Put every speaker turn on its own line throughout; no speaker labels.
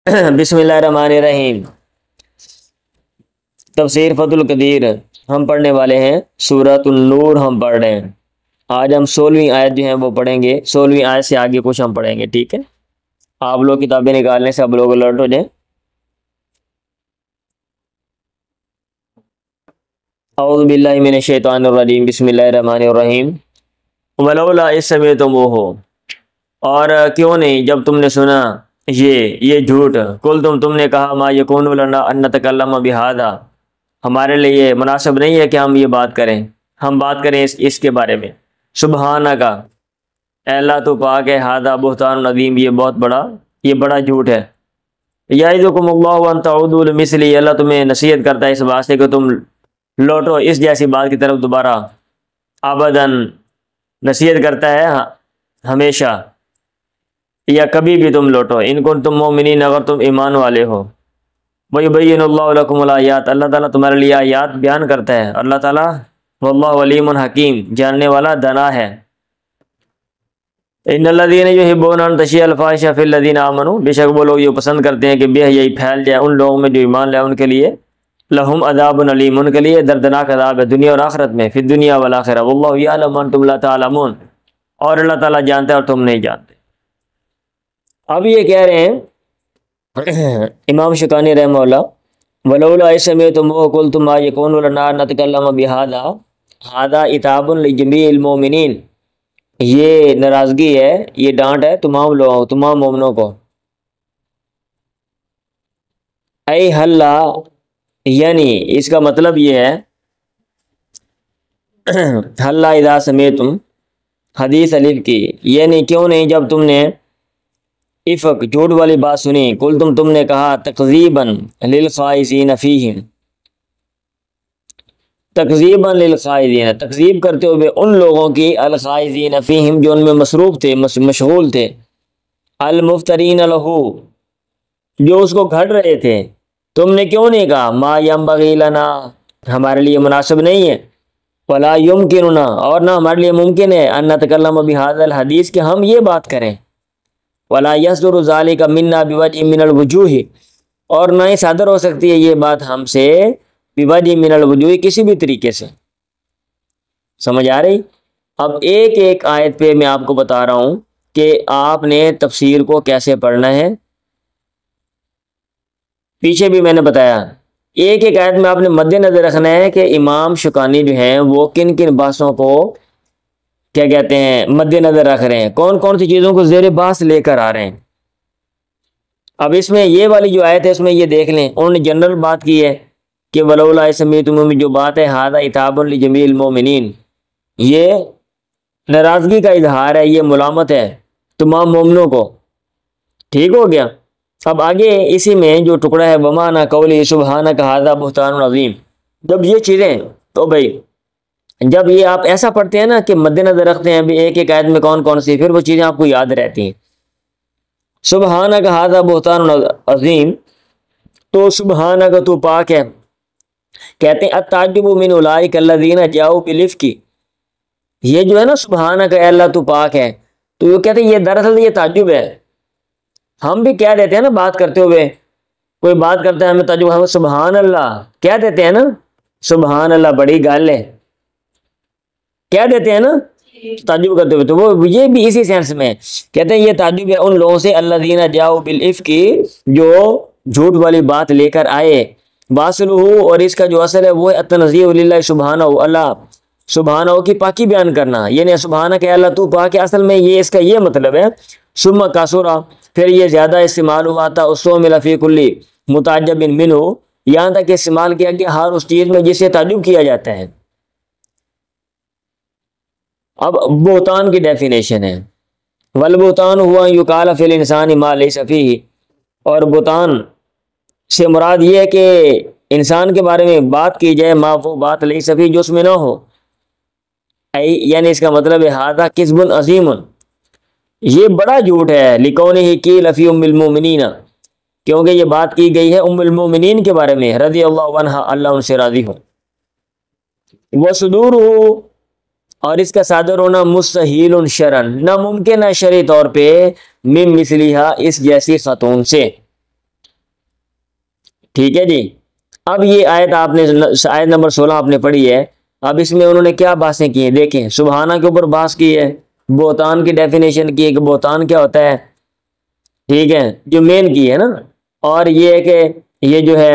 بسم اللہ الرحمن الرحیم۔ تفسیر فتح القدیر ہم پڑھنے والے ہیں، سورۃ النور ہم پڑھ رہے ہیں۔ آج ہم 16ویں آیت جو ہیں وہ پڑھیں گے، 16ویں آیت سے آگے کچھ ہم پڑھیں گے، ٹھیک ہے؟ آپ لوگ کتابیں نکالنے سے اب لوگ الرٹ ہو جائیں۔ اعوذ باللہ من الشیطان الرجیم، بسم اللہ الرحمن الرحیم۔ ولولا اذ سمعتموہ، اور کیوں نہیں جب تم نے سنا یہ جھوٹ، کل تم نے کہا ما یکون لنا ان نتکلم بہذا، ہمارے لیے یہ مناسب نہیں ہے کہ ہم یہ بات کریں، ہم بات کریں اس کے بارے میں۔ سبحانہ کا، اے اللہ تو پاک ہے، ہذا بہتان عظیم، یہ بڑا جھوٹ ہے۔ یعظکم اللہ ان تعودوا لمثلہ، اللہ تمہیں نصیحت کرتا ہے اس واسطے کہ تم لوٹو اس جیسی بات کی طرف دوبارہ، ابداً نصیحت کرتا ہے ہمیشہ یا کبھی بھی تم لوٹو، ان کنتم مومنین، اگر تم ایمان والے ہو۔ وَيُبَيِّنُ اللَّهُ لَكُمُ الْآيَاتِ، اللہ تعالیٰ تمہارے لیے آیات بیان کرتا ہے، اللہ تعالیٰ واللہ علیم حکیم، جاننے والا دانا ہے۔ ان الذین یحبون ان تشیع الفاحشۃ فی الذین آمنوا، بے شک وہ لوگ یہ پسند کرتے ہیں کہ بے حیائی پھیل جائے ان لوگوں میں جو ایمان لائے، ان کے لیے لہم عذاب علیم، ان کے لیے دردناک عذاب ہے دنیا اور آخرت میں، فی الدنیا والآخرہ، واللہ یعلم وانتم لا تعلمون، اور اللہ تعالیٰ جانتا ہے اور تم نہیں جانتے۔ اب یہ کہہ رہے ہیں امام شوکانی رحمہ اللہ، ولولا اذ سمعتموہ قلتم ما یکون لنا ان نتکلم بہذا، ھذا عتاب لجمیع المؤمنین، یہ ناراضگی ہے، یہ ڈانٹ ہے تمام لوگوں، تمام مومنوں کو۔ اے حلا، یعنی اس کا مطلب یہ ہے، حلا اذا سمعتم، حدیث الف کی، یعنی کیوں نہیں جب تم نے افق، جھوٹ والی بات سنی، کل تم نے کہا، تکذیباً للخائضین فیہم، تکذیباً للخائضین، تکذیب کرتے ہوئے ان لوگوں کی، الخائضین فیہم، جو ان میں مصروف تھے، مشغول تھے، المفترین لہو، جو اس کو گھڑ رہے تھے۔ تم نے کیوں نہیں کہا ما ینبغی لنا، ہمارے لیے مناسب نہیں ہے، ولا یمکننا، اور نہ ہمارے لیے ممکن ہے، ان نتکلم بہذا الحدیث، کہ ہم یہ بات کریں، ولا یصدر ذلک منا بوجہ من الوجوہ، اور نہ ہی صادر ہو سکتی ہے یہ بات ہم سے بوجہ من الوجوہ، کسی بھی طریقے سے۔ سمجھ آ رہی؟ اب ایک ایک آیت پہ میں آپ کو بتا رہا ہوں کہ آپ نے تفسیر کو کیسے پڑھنا ہے۔ پیچھے بھی میں نے بتایا، ایک ایک آیت میں آپ نے مد نظر رکھنا ہے کہ امام شوکانی جو ہیں وہ کن کن بحثوں کو کیا کہتے ہیں مد نظر رکھ رہے ہیں، کون کون سی چیزوں کو زیر بحث لے کر آ رہے ہیں۔ اب اس میں یہ والی جو آیت ہے اس میں یہ دیکھ لیں، انہوں نے جنرل بات کی ہے کہ ولولا اذ سمعتموہ میں جو بات ہے، ھذا عتاب لجمیع المؤمنین، یہ ناراضگی کا اظہار ہے، یہ ملامت ہے تمام مومنوں کو، ٹھیک ہو گیا۔ اب آگے اسی میں جو ٹکڑا ہے، ومعنی قولی سبحانک ھذا بہتان عظیم، جب یہ چیزیں، تو بھائی جب یہ آپ ایسا پڑھتے ہیں نا کہ مد نظر رکھتے ہیں بھی ایک ایک آیت میں کون کون سی، پھر وہ چیزیں آپ کو یاد رہتی ہیں۔ سبحانک ھذا بہتان عظیم، تو سبحانک تو پاک ہے، کہتے ہیں التعجب من اولئک الذین جاؤوا بالافک، یہ جو ہے نا سبحانک، اے اللہ تو پاک ہے، تو یہ کہتے ہیں یہ دراصل یہ تعجب ہے۔ ہم بھی کہہ دیتے ہیں نا بات کرتے ہوئے، کوئی بات کرتا ہے ہمیں تعجب، ہم سبحان اللہ کہہ دیتے ہیں نا، سبحان اللہ بڑی گل ہے کہہ دیتے ہیں نا تعجب کرتے ہوئے، تو وہ یہ بھی اسی سینس میں کہتے ہیں یہ تعجب ہے ان لوگوں سے، الذین جاؤوا بالافک، جو جھوٹ والی بات لے کر آئے، واصلہ، اور اس کا جو اصل ہے وہ ہے التنزیہ للہ سبحانہ، اللہ سبحانہ کی پاکی بیان کرنا، یعنی سبحانہ کہ اللہ تو پاک ہے، اصل میں یہ اس کا یہ مطلب ہے۔ ثم کثرا، پھر یہ زیادہ استعمال ہوا تھا، استعمل فی کل متعجب منہ، یہاں تک کہ استعمال کیا کہ ہر اس چیز میں جسے تعجب کیا جاتا ہے۔ اب بہتان کی ڈیفینیشن ہے، والبہتان ہوا یقال فی الانسان ما لیس فیہ، اور بہتان سے مراد یہ ہے کہ انسان کے بارے میں بات کی جائے، ما وہ بات لیس فیہ جو اس میں نہ ہو، یعنی اس کا مطلب ہے ھذا کذب عظیم، یہ بڑا جھوٹ ہے، لکونہ قیل فی ام المؤمنین، کیونکہ یہ بات کی گئی ہے ام المؤمنین کے بارے میں، رضی اللہ عنہا، اللہ ان سے راضی ہو، وصدورہ، اور اس کا صادر ہونا، مستحیل شرعن، ناممکن ہے شرعی طور پہ، من مثلیہا، اس جیسی خاتون سے، ٹھیک ہے جی. اب یہ آیت آپ نے آیت نمبر 16 آپ نے پڑھی ہے. اب اس میں انہوں نے کیا بحثیں کی ہیں دیکھیں. سبحانہ کے اوپر بحث کی ہے, بہتان کی ڈیفینیشن کی ہے کہ بہتان کیا ہوتا ہے, ٹھیک ہے, جو مین کی ہے نا, اور یہ ہے کہ یہ جو ہے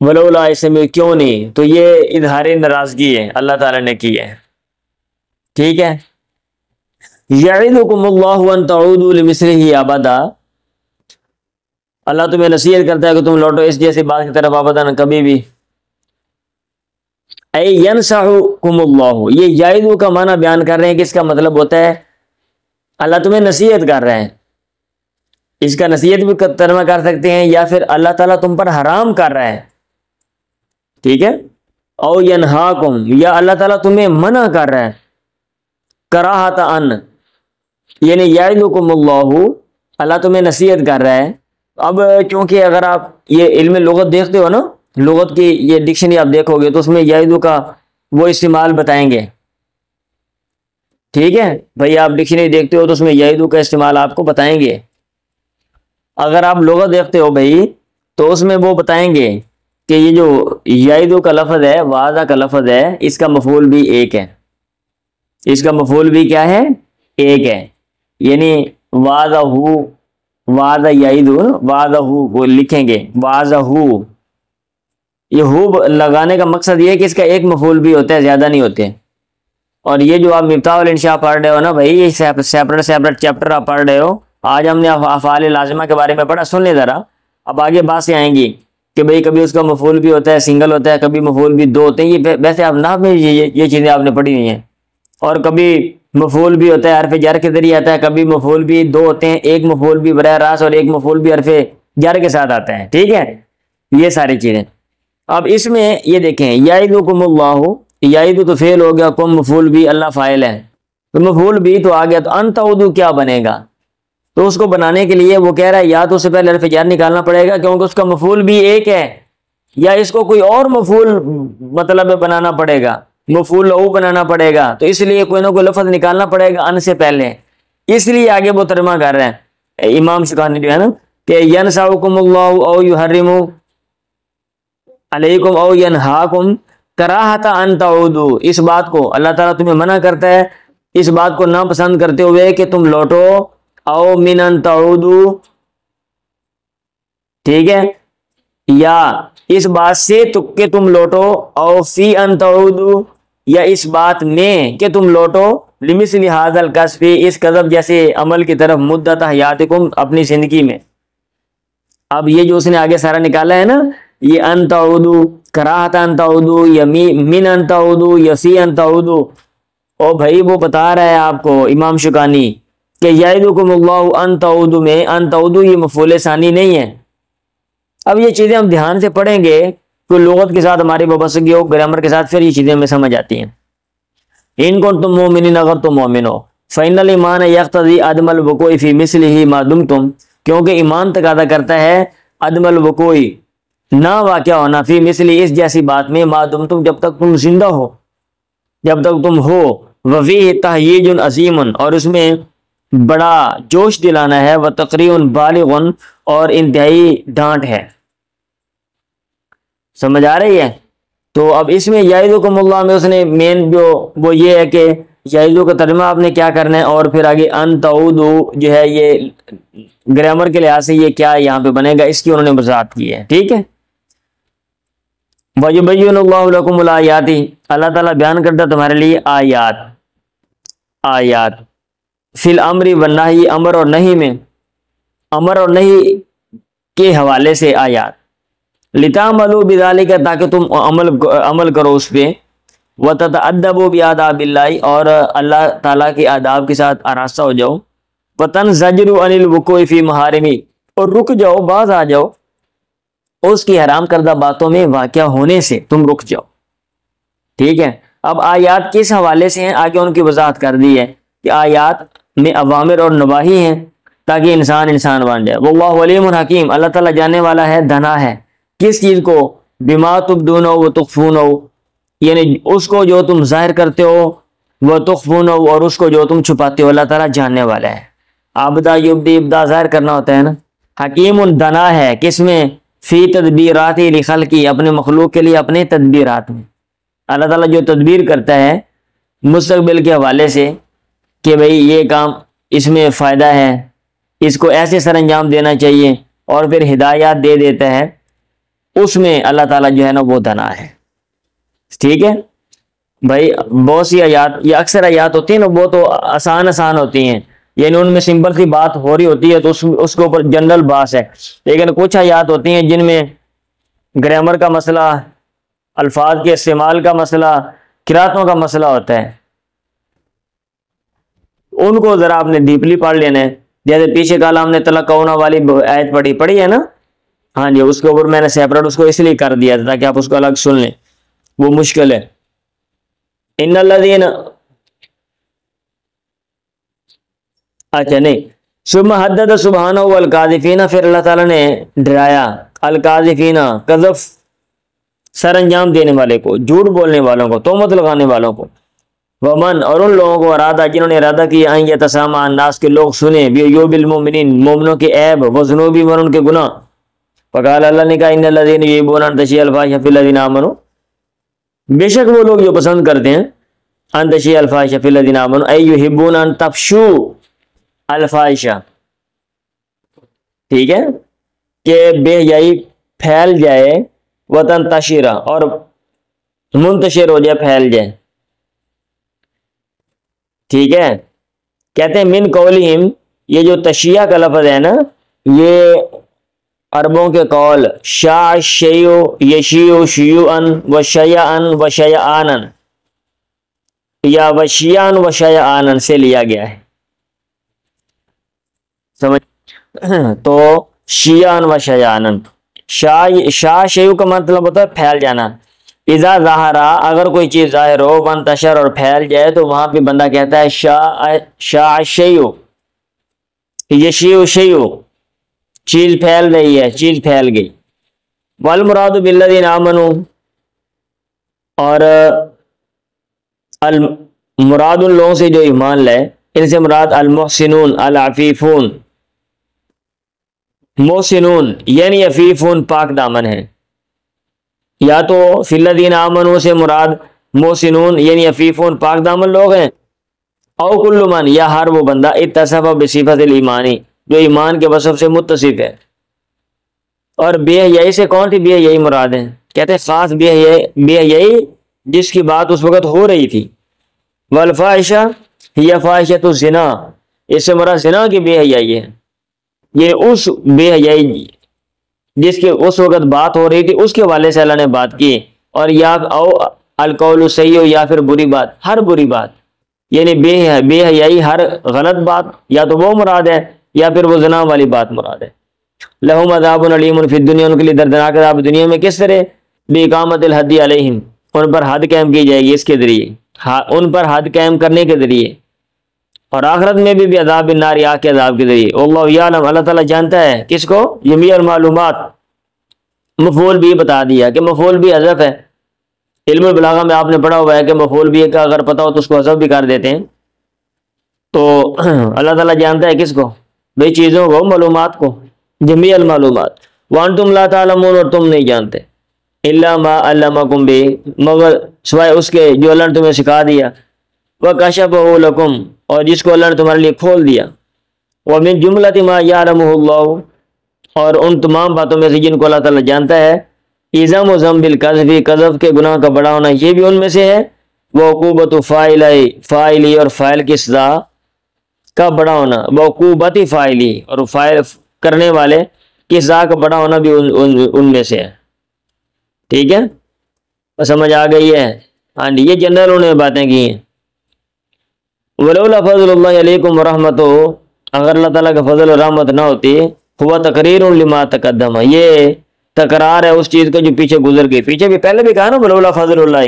ولولا اسے میں کیوں نہیں, تو یہ اظہار ناراضگی ہے اللہ تعالیٰ نے کی ہے. ٹھیک ہے. یعظکم اللہ ان تعودوا لمثلہ ابدا, اللہ تمہیں نصیحت کرتا ہے کہ تم لوٹو اس جیسی بات کی طرف ابدا کبھی بھی. اے ینصحکم اللہ, یہ یعظ کا معنی بیان کر رہے ہیں کہ اس کا مطلب ہوتا ہے اللہ تمہیں نصیحت کر رہے ہیں. اس کا نصیحت بھی ترجمہ کر سکتے ہیں, یا پھر اللہ تعالیٰ تم پر حرام کر رہا ہے. ٹھیک ہے. او ینہاکم, یا اللہ تعالیٰ تمہیں منع کر رہا ہے. کراہت ان, یعنی یعظکم اللہ, اللہ تمہیں نصیحت کر رہا ہے. اب چونکہ اگر آپ یہ علم لغت دیکھتے ہو نا, لغت کی یہ ڈکشنری آپ دیکھو گے تو اس میں یعظ کا وہ استعمال بتائیں گے. ٹھیک ہے بھائی, آپ ڈکشنری دیکھتے ہو تو اس میں یعظ کا استعمال آپ کو بتائیں گے. اگر آپ لغت دیکھتے ہو بھائی تو اس میں وہ بتائیں گے کہ یہ جو یعظ کا لفظ ہے, وعظہ کا لفظ ہے, اس کا مفعول بھی ایک ہے. اس کا مفعول بھی کیا ہے, ایک ہے. یعنی وعظہ, وعظہ یعظ, وعظہ وہ لکھیں گے وعظہ. یہ ہو لگانے کا مقصد یہ ہے کہ اس کا ایک مفعول بھی ہوتا ہے, زیادہ نہیں ہوتے. اور یہ جو آپ مفتاح الانشاء پڑھ رہے ہو نا بھائی, یہ سیپریٹ چیپٹر آپ پڑھ رہے ہو. آج ہم نے افعال لازمہ کے بارے میں پڑھا, سن لیں ذرا. اب آگے باتیں آئیں گی کہ بھئی کبھی اس کا مفعول بھی ہوتا ہے سنگل ہوتا ہے, کبھی مفعول بھی دو ہوتے ہیں. یہ ویسے آپ نحو میں یہ چیزیں آپ نے پڑھی ہوئی ہیں. اور کبھی مفعول بھی ہوتا ہے حرف جر کے ذریعے آتا ہے, کبھی مفعول بھی دو ہوتے ہیں, ایک مفعول بھی براہ راست اور ایک مفعول بھی حرف جر کے ساتھ آتا ہے. ٹھیک ہے, یہ ساری چیزیں. اب اس میں یہ دیکھیں, یعظکم اللہ, یعظ تو فعل ہو گیا, کم مفعول بھی, اللہ فاعل ہے, تو مفعول بھی تو آ گیا. تو ان تعودوا کیا بنے گا, تو اس کو بنانے کے لیے وہ کہہ رہا ہے یا تو اس سے پہلے حرف جر نکالنا پڑے گا کیونکہ اس کا مفعول بھی ایک ہے, یا اس کو کوئی اور مفعول مطلب بنانا پڑے گا, مفعول لہو بنانا پڑے گا. تو اس لیے کوئی نہ کوئی لفظ نکالنا پڑے گا ان سے پہلے. اس لیے آگے وہ ترجمہ کر رہے ہیں امام شوکانی جو ہے نا کہ ینصحکم اللہ او یحرم علیکم او ینہاکم کراہت ان تعودوا, اس بات کو اللہ تعالیٰ تمہیں منع کرتا ہے اس بات کو ناپسند کرتے ہوئے کہ تم لوٹو, او من ان تعودوا, ٹھیک ہے, یا اس بات سے کہ تم لوٹو, او فی ان تعودوا, یا اس بات میں کہ تم لوٹو, لمثل ھذا الکسب, اس کذب جیسے عمل کی طرف, مدت حیاتکم, اپنی زندگی میں. اب یہ جو اس نے آگے سارا نکالا ہے نا, یہ ان تعودوا, کراہت ان تعودوا, یا من ان تعودوا, یا فی ان تعودوا, او بھائی وہ بتا رہا ہے آپ کو امام شوکانی کہ یعظکم اللہ ان تعودوا میں ان تعودوا یہ مفعول ثانی نہیں ہے. اب یہ چیزیں ہم دھیان سے پڑھیں گے تو لغت کے ساتھ ہماری وابستگی ہو, گرامر کے ساتھ, پھر یہ چیزیں ہمیں سمجھ آتی ہیں. ان کنتم مؤمنین, اگر تم مومن ہو, فإن الایمان یقتضی عدم الوقوع فی مثلہ ما دمتم, کیونکہ ایمان تقاضا کرتا ہے عدم الوقوع, نہ واقع ہونا, فی مثلی, اس جیسی بات میں, ما دمتم, جب تک تم زندہ ہو, جب تک تم ہو. وفیہ تہییج عظیم, اور اس میں بڑا جوش دلانا ہے, و تقریع بالغ, اور انتہائی ڈانٹ ہے. سمجھ آ رہی ہے؟ تو اب اس میں یعظکم اللہ میں اس نے مین جو وہ یہ ہے کہ یعظ کا ترجمہ آپ نے کیا کرنا ہے, اور پھر آگے ان تعودوا جو ہے یہ گرامر کے لحاظ سے یہ کیا یہاں پہ بنے گا, اس کی انہوں نے وضاحت کی ہے. ٹھیک ہے. وَيُبَيِّنُ اللَّهُ لَكُمُ الْآيَاتِ, اللہ تعالیٰ بیان کرتا تمہارے لیے آیات, آیات فی الامر والنہی, امر اور نہیں میں, امر اور نہیں کے حوالے سے آیات, لِتَعْمَلُوا بِذَلِكَ, تاکہ تم عمل کرو اس پہ, وَتَتَأَدَّبُوا بِآدَابِ اللَّهِ, اور اللہ تعالیٰ کے آداب کے ساتھ آراستہ ہو جاؤ, وَتَنْزَجِرُوا عَنِ الْوُقُوعِ فِي مَحَارِمِهِ, اور رک جاؤ, باز آ جاؤ اس کی حرام کردہ باتوں میں واقع ہونے سے, تم رک جاؤ. ٹھیک ہے. اب آیات کس حوالے سے ہیں آگے ان کی وضاحت کر دی ہے کہ آیات میں اوامر اور نواہی ہیں تاکہ انسان بن جائے. واللہ علیم حکیم, اللہ تعالیٰ جاننے والا ہے, دانا ہے. کس چیز کو, بما تبدون و تخفون, یعنی اس کو جو تم ظاہر کرتے ہو, وہ تخفون, اور اس کو جو تم چھپاتے ہو, اللہ تعالیٰ جاننے والا ہے. ابدا یبدی, ابدا ظاہر کرنا ہوتا ہے نا. حکیم دانا ہے, کس میں, فی تدبیرات لخلقی، اپنے مخلوق کے لیے اپنے تدبیرات میں۔ اللہ تعالیٰ جو تدبیر کرتا ہے مستقبل کے حوالے سے کہ بھئی یہ کام اس میں فائدہ ہے، اس کو ایسے سر انجام دینا چاہیے، اور پھر ہدایات دے دیتا ہے، اس میں اللہ تعالیٰ جو ہے نا وہ دانا ہے۔ ٹھیک ہے بھائی، بہت سی آیات یا اکثر آیات ہوتی ہیں نا وہ تو آسان ہوتی ہیں، یعنی ان میں سمپل سی بات ہو رہی ہوتی ہے تو اس کے اوپر جنرل باس ہے، لیکن کچھ آیات ہوتی ہیں جن میں گرامر کا مسئلہ، الفاظ کے استعمال کا مسئلہ، قراتوں کا مسئلہ ہوتا ہے، ان کو ذرا آپ نے ڈیپلی پڑھ لینا ہے۔ جیسے پیچھے کل ہم نے تلقونا والی آیت پڑھی ہے نا، ہاں جی، اس کے اوپر میں نے سیپریٹ اس کو اس لیے کر دیا تھا تاکہ آپ اس کو الگ سن لیں، وہ مشکل ہے۔ ان الذین، اچھا نہیں، ثم حدد سبحانہ والقاذفین، پھر اللہ تعالیٰ نے ڈرایا القاذفین، قذف سر انجام دینے والے کو، جھوٹ بولنے والوں کو، تہمت لگانے والوں کو، ومن، اور ان لوگوں کو ارادہ جنہوں نے ارادہ کیا ان یتسامع الناس کے لوگ سنیں بعیوب المؤمنین، مومنوں کے عیب، وذنوب اور ان کے گناہ، فقال اللہ نے کہا ان الذین یحبون ان تشیع الفاحشۃ فی الذین آمنوا، بے شک وہ لوگ جو پسند کرتے ہیں ان تشیع الفاحشۃ فی الذین آمنوا ای یحبون ان تفشوا الفاحشہ، ٹھیک ہے، کہ بے حیائی پھیل جائے، وتنتشر، اور منتشر ہو جائے، پھیل جائے، ٹھیک ہے۔ کہتے ہیں من قولہم، یہ جو تشیع کا لفظ ہے نا، یہ عربوں کے قول شاع الشیء یشیع شیوعا وشیعا وشیعانا، یا وشیعا وشیعانا سے لیا گیا ہے، سمجھ؟ تو شیعا وشیعانا، شاع شیء کا مطلب ہوتا ہے پھیل جانا، اذا ظاہرا، اگر کوئی چیز ظاہر ہو، وانتشر، اور پھیل جائے، تو وہاں پہ بندہ کہتا ہے شاع الشیء یشیع شیء، چیز پھیل رہی ہے، چیز پھیل گئی۔ والمراد بالذین آمنوا، اور مراد ان لوگوں سے جو ایمان لائے، ان سے مراد المحسنون العفیفون، محسنون یعنی عفیفون، پاک دامن ہے، یا تو فی الذین آمنوا سے مراد محسنون یعنی عفیفون، پاک دامن لوگ ہیں، او کل من، یا ہر وہ بندہ اتصف بصفت الایمانی، جو ایمان کے وصف سے متصف ہے۔ اور بے حیائی سے کون سی بے حیائی مراد ہے؟ کہتے ہیں خاص بے حیائی جس کی بات اس وقت ہو رہی تھی، والفاحشہ ہی فاحشۃ الزنا، اس سے مراد زنا کی بے حیائی ہے، یہ اس بے حیائی جس کے اس وقت بات ہو رہی تھی اس کے حوالے سے اللہ نے بات کی، اور یا او القول السیء، یا پھر بری بات، ہر بری بات، یعنی بے حیائی ہر غلط بات، یا تو وہ مراد ہے یا پھر وہ زنا والی بات مراد ہے۔ لہم عذاب علیم فی الدنیا، ان کے لیے دردناک عذاب دنیا میں، کس طرح؟ باقامت الحد علیہم، ان پر حد قائم کی جائے گی اس کے ذریعے، ان پر حد قائم کرنے کے ذریعے، اور آخرت میں بھی عذاب النار، آگ کے عذاب کے ذریعے۔ اللہ یعلم، اللہ تعالیٰ جانتا ہے، کس کو؟ جمیع المعلومات، مفعول بھی بتا دیا کہ مفعول بھی حذف ہے، علم البلاغہ میں آپ نے پڑھا ہوا ہے کہ مفعول بھی کا اگر پتہ ہو تو اس کو حذف بھی کر دیتے ہیں، تو اللہ تعالیٰ جانتا ہے کس کو؟ بھئی چیزوں کو، معلومات کو، جمیع المعلومات۔ وانتم لا تعلمون، اور تم نہیں جانتے، الا ما علمکم بہ، مگر سوائے اس کے جو اللہ نے تمہیں سکھا دیا، وکشفہ لکم، اور جس کو اللہ نے تمہارے لیے کھول دیا، ومن جملۃ ما یعلمہ اللہ، اور ان تمام باتوں میں سے جن کو اللہ تعالیٰ جانتا ہے، اعظم و ذنب القذف، قذف کے گناہ کا بڑا ہونا یہ بھی ان میں سے ہے، وعقوبۃ فاعلی، اور فاعل کی سزا کا بڑا ہونا، وعقوبۃ فاعلی، اور فاعل کرنے والے کی سزا کا بڑا ہونا بھی ان میں سے ہے، ٹھیک ہے، سمجھ آ گئی ہے؟ ہاں جی، یہ جنرل انہوں نے باتیں کی ہیں۔ ولولا فضل اللہ علیکم ورحمتہ، اگر اللہ تعالیٰ کا فضل و رحمت نہ ہوتی، ہوا تقریر لما تقدم، یہ تکرار ہے اس چیز کا جو پیچھے گزر گئی، پیچھے بھی پہلے بھی کہا نا ولولا فضل اللہ،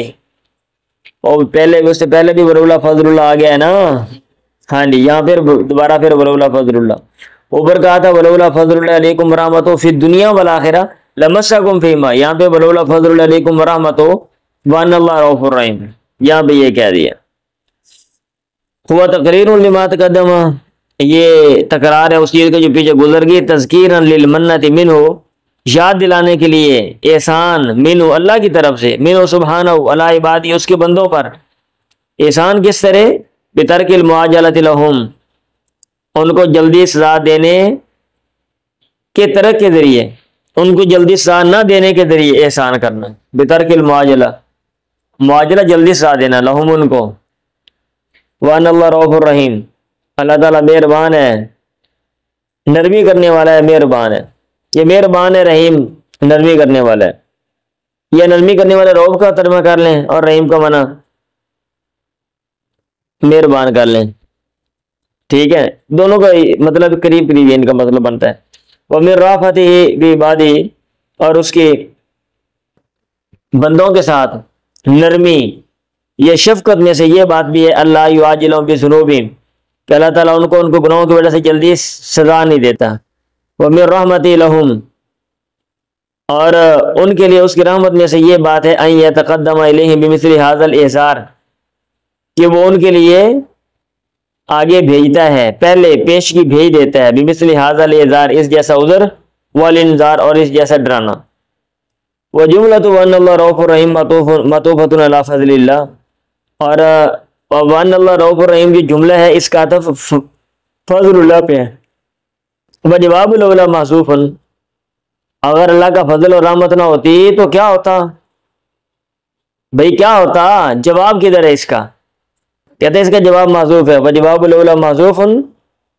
اور پہلے اس سے پہلے بھی ولولا فضل اللہ آ گیا ہے نا، ہاں جی، یہاں پھر دوبارہ پھر ولولا فضل اللہ، اوپر کہا تھا ولولا فضل اللہ علیکم ورحمتہ فی الدنیا والآخرہ لمسکم فیما، یہاں پہ ولولا فضل اللہ علیکم ورحمتہ وان اللہ رؤوف الرحیم، یہاں پہ یہ کہہ دیا۔ ہوا تقریر لما تقدم، یہ تکرار ہے اس چیز کا جو پیچھے گزر گئی، تذکیرا للمنت منہ، یاد دلانے کے لیے احسان منو اللہ کی طرف سے، منو سبحانہ علی عبادی اس کے بندوں پر۔ احسان کس طرح؟ بترک المعاجلۃ لہم ان کو جلدی سزا دینے کے ترک کے ذریعے، ان کو جلدی سزا نہ دینے کے ذریعے احسان کرنا، بترک المعاجلہ، معاجلہ جلدی سزا دینا، لہم ان کو۔ وان اللہ رؤوف الرحیم اللہ تعالیٰ مہربان ہے، نرمی کرنے والا ہے، مہربان ہے، یہ مہربان ہے، رحیم نرمی کرنے والا ہے۔ یہ نرمی کرنے والا رعوف کا ترجمہ کر لیں اور رحیم کا معنی مہربان کر لیں، ٹھیک ہے، دونوں کا مطلب قریب قریب ان کا مطلب بنتا ہے۔ وَمِن رَّافَتِهِ بِعِبَادِهِ اور اس کے بندوں کے ساتھ نرمی یہ شفقت میں سے یہ بات بھی ہے، اللہ یعاجلہم بذنوبہم کہ اللہ تعالیٰ ان کو گناہوں کی وجہ سے جلدی سزا نہیں دیتا۔ وَمِن رَّحْمَتِهِ لَهُمْ اور ان کے لیے اس کی رحمت میں سے یہ بات ہے أَن يَتَقَدَّمَ إِلَيْهِمْ بِمِثْلِ هَذَا الْإِحْسَارِ کہ وہ ان کے لیے آگے بھیجتا ہے، پہلے پیشگی بھیج دیتا ہے، بِمِثْلِ هَذَا الْإِحْسَارِ اس جیسا عذر، وَالْإِنذَارِ اور اس جیسا ڈرانا۔ وَجُمْلَةُ وَأَنَّ اللَّهَ رَءُوفٌ رَحِيمٌ مَطُوفَةٌ عَلَىٰ فَضْلِ اللَّهِ اور وَأَنَّ اللَّهَ رَءُوفٌ رَحِيمٌ جو جملہ ہے اس کا عطف فضل اللہ پہ ہے۔ وجواب الاولیٰ محذوف اگر اللہ کا فضل اور رحمت نہ ہوتی تو کیا ہوتا بھئی، کیا ہوتا؟ جواب کدھر ہے اس کا؟ کہتے ہیں اس کا جواب محذوف ہے۔ وجواب الاولیٰ محذوف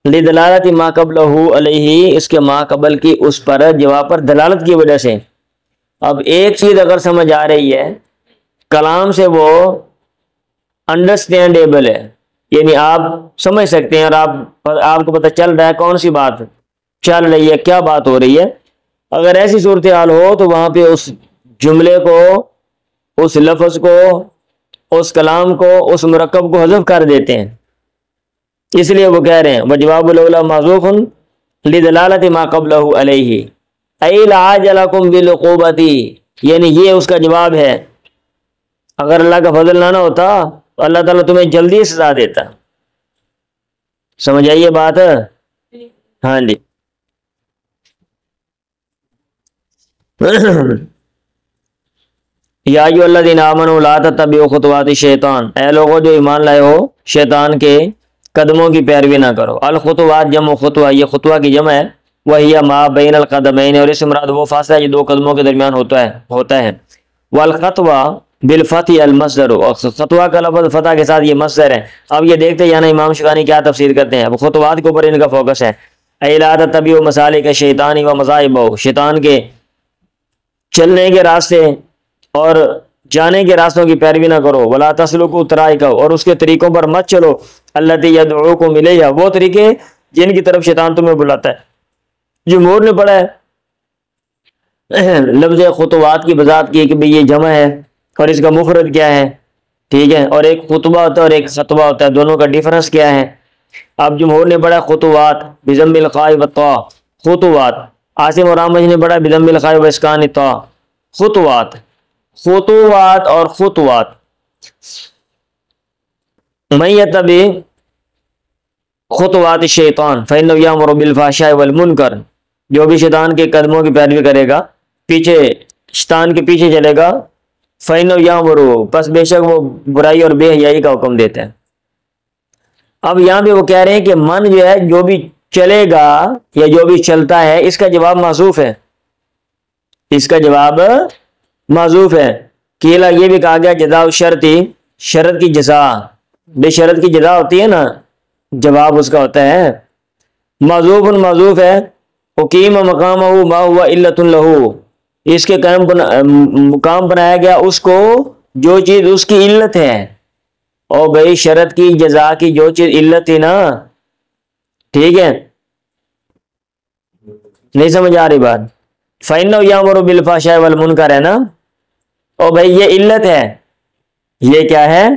لدلالت ما قبلہ علیہ اس کے ما قبل کی اس پر جواب پر دلالت کی وجہ سے۔ اب ایک چیز اگر سمجھ آ رہی ہے کلام سے وہ انڈرسٹینڈیبل ہے، یعنی آپ سمجھ سکتے ہیں اور آپ کو پتہ چل رہا ہے کون سی بات چل رہی ہے، کیا بات ہو رہی ہے۔ اگر ایسی صورتحال ہو تو وہاں پہ اس جملے کو، اس لفظ کو، اس کلام کو، اس مرکب کو حذف کر دیتے ہیں، اس لیے وہ کہہ رہے ہیں وجواب الاولیٰ محذوف لدلالت ما قبلہ علیہ ای لعاجلکم بالعقوبۃ یعنی یہ اس کا جواب ہے، اگر اللہ کا فضل نہ ہوتا تو اللہ تعالیٰ تمہیں جلدی سزا دیتا۔ سمجھ آئیے بات؟ ہاں جی۔ یا ایھا الذین آمنوا لا تتبعوا خطوات الشیطان اے لوگو جو ایمان لائے ہو شیطان کے قدموں کی پیروی نہ کرو۔ الخطوات جمع خطوہ، یہ خطوہ کی جمع ہے، وہی ما بین القدمین اور اس مراد وہ فاصلہ ہے جو دو قدموں کے درمیان ہوتا ہے۔ والخطوہ بالفتح المصدر اور خطوہ کا لفظ فتح کے ساتھ یہ مصدر ہے۔ اب یہ دیکھتے ہیں یعنی امام شوکانی کیا تفسیر کرتے ہیں۔ اب خطوات کے اوپر ان کا فوکس ہے۔ اے لا تتبعوا مسالک الشیطان و مصائبہ شیطان کے چلنے کے راستے اور جانے کے راستوں کی پیروی نہ کرو۔ ولا تسلکوا طرائقہ اور اس کے طریقوں پر مت چلو، التی یدعوکم الیہ وہ طریقے جن کی طرف شیطان تمہیں بلاتا ہے۔ جمہور نے پڑھا ہے لفظ خطوات کی وضاحت کی کہ بھئی یہ جمع ہے اور اس کا مفرد کیا ہے، ٹھیک ہے، اور ایک خطبہ ہوتا ہے اور ایک خطبہ ہوتا ہے، دونوں کا ڈیفرنس کیا ہے۔ اب جمہور نے پڑھا خطوات بضم الخاء والطاء خطوات، عاصم اور عامش نے پڑھا بضم الخاء واسکان الطاء خطوات۔ خطوات اور خطوات من یتبع خطوات الشیطان فإنہ یأمر بالفحشاء والمنکر جو بھی شیطان کے قدموں کی پیروی کرے گا، پیچھے شیطان کے پیچھے چلے گا، فإنہ یأمر پس بے شک وہ برائی اور بے حیائی کا حکم دیتا ہے۔ اب یہاں پہ وہ کہہ رہے ہیں کہ من جو ہے جو بھی چلے گا یا جو بھی چلتا ہے اس کا جواب محذوف ہے، اس کا جواب محذوف ہے۔ کیلا یہ بھی کہا گیا جزاء الشرطی شرط کی جزا، بے شرط کی جزا ہوتی ہے نا، جواب اس کا ہوتا ہے۔ محذوف محذوف ہے، اقیم مقامہ ما ہوا علت لہ اس کے مقام بنایا گیا اس کو جو چیز اس کی علت ہے، اور بھائی شرط کی جزا کی جو چیز علت تھی نا، ٹھیک ہے، نہیں سمجھ آ رہی بات؟ فإنہ یأمر بالفحشاء والمنکر ہے نا، اور بھائی یہ علت ہے، یہ کیا ہے؟